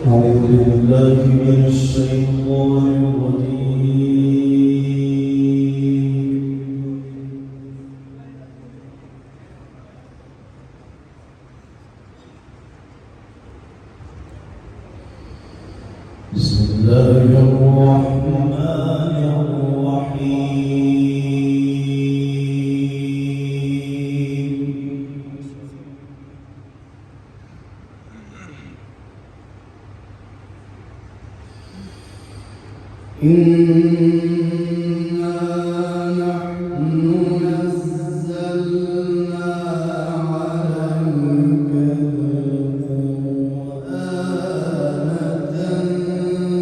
أعوذ بالله من الشيطان الرجيم. بسم الله الرحمن الرحيم. إنا نحن نزلنا عليك القرآن تنزيلا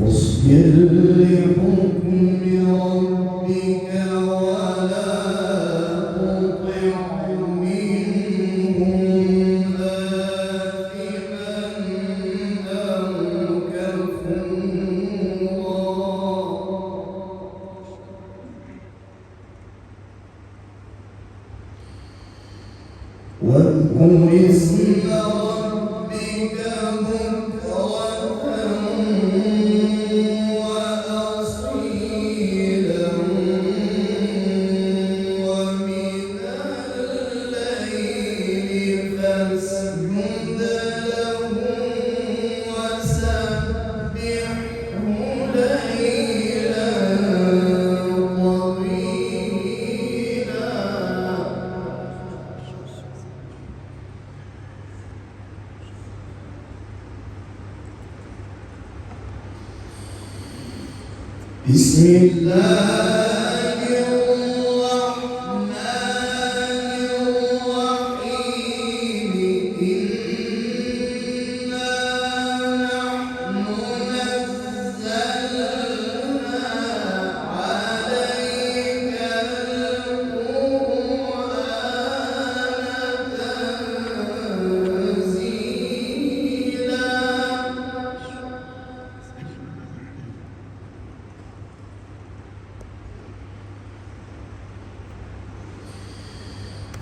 فاصبر لحكم ربك ولا تطع منهم آثما أو كفورا واذكر اسم ربك بكرة وأصيلا ومن الليل فاسجد له وسبحه ليلا طويلا. بسم الله الرحمن الرحيم. إنا نحن نزلنا عليك القرآن تنزيلا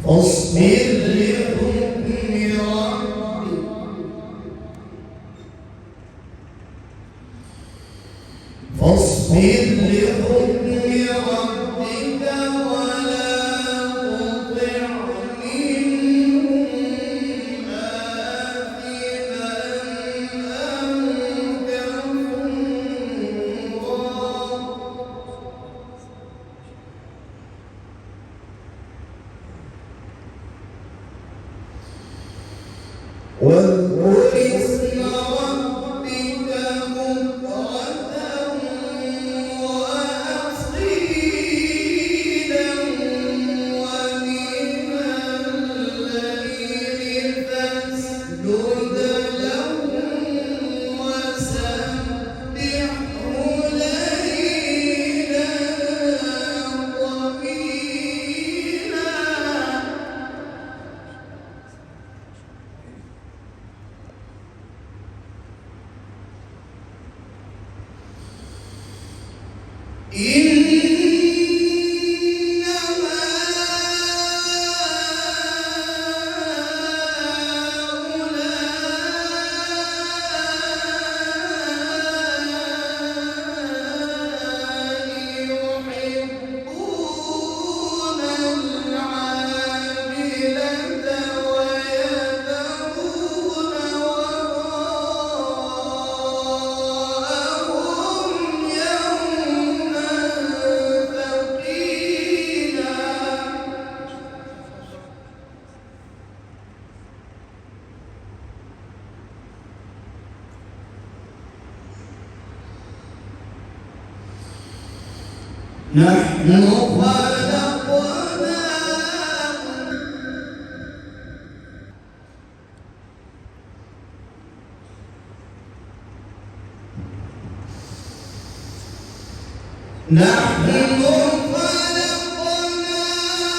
فاصبر لحكم ربك ولا تطع منهم آثما أو كفورا واذكر اسم ربك بكرة وأصيلا ومن الليل فاسجد له وسبحه ليلا طويلا. إنما هؤلاء يحبون العاجلة ويذرون وراءهم يوما ثقيلا. نحن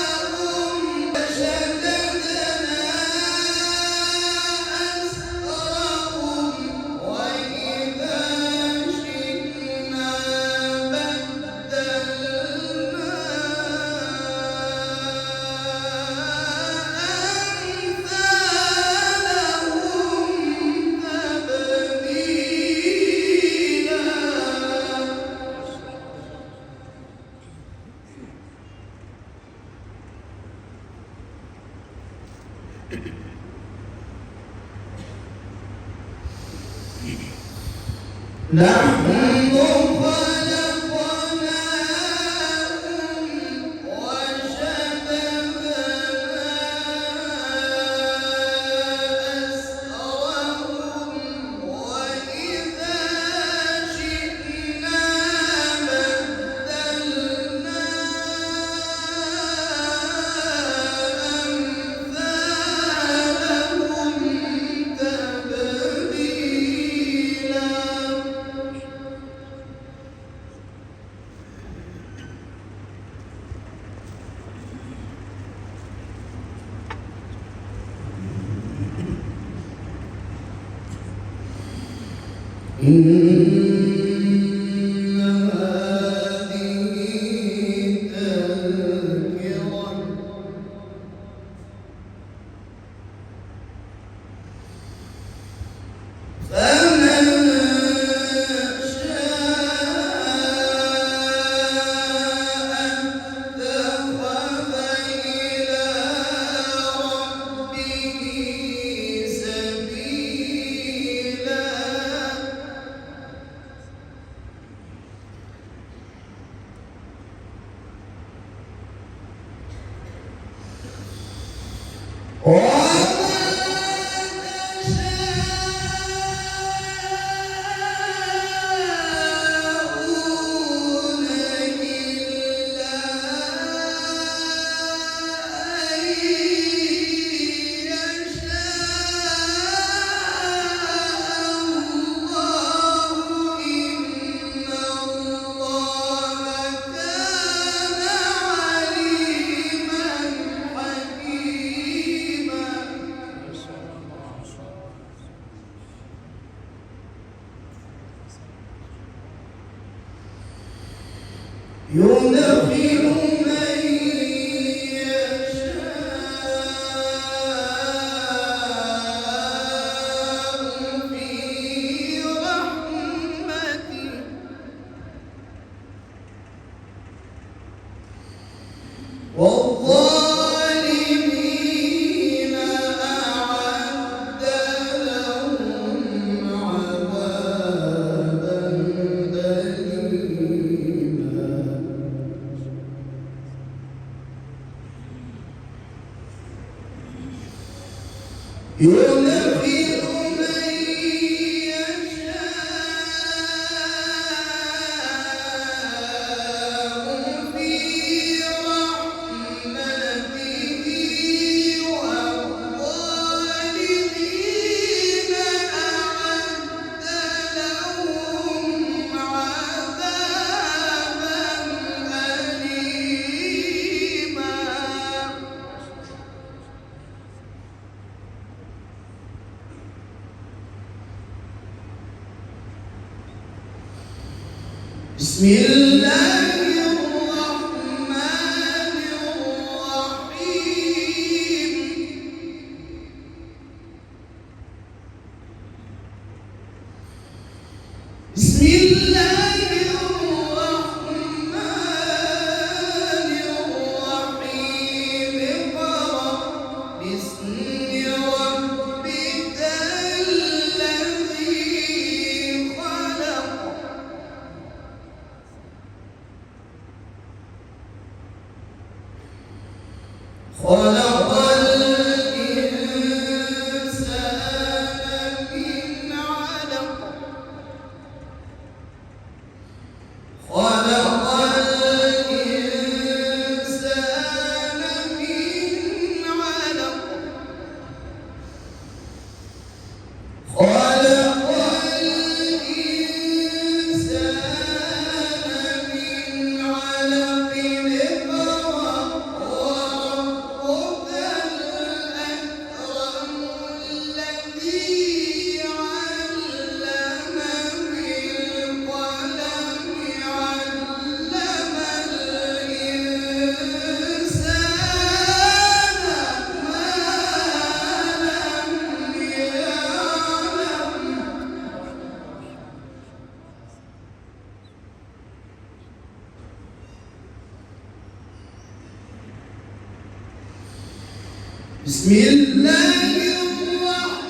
خلقناهم وشددنا أسرهم وإذا شئنا بدلنا نحن والظالمين أعد لهم عذابا أليما ينفر من يشاء في رحمته والظالمين أعد لهم عذابا أليما. بسم الله الرحمن الرحيم. بسم الله الرحمن الرحيم. اقرأ باسم ربك الذي خلق. خلق الإنسان من علق. خلق الإنسان من علق. خلق الإنسان من علق. اقرأ وربك بسم الله الرحمن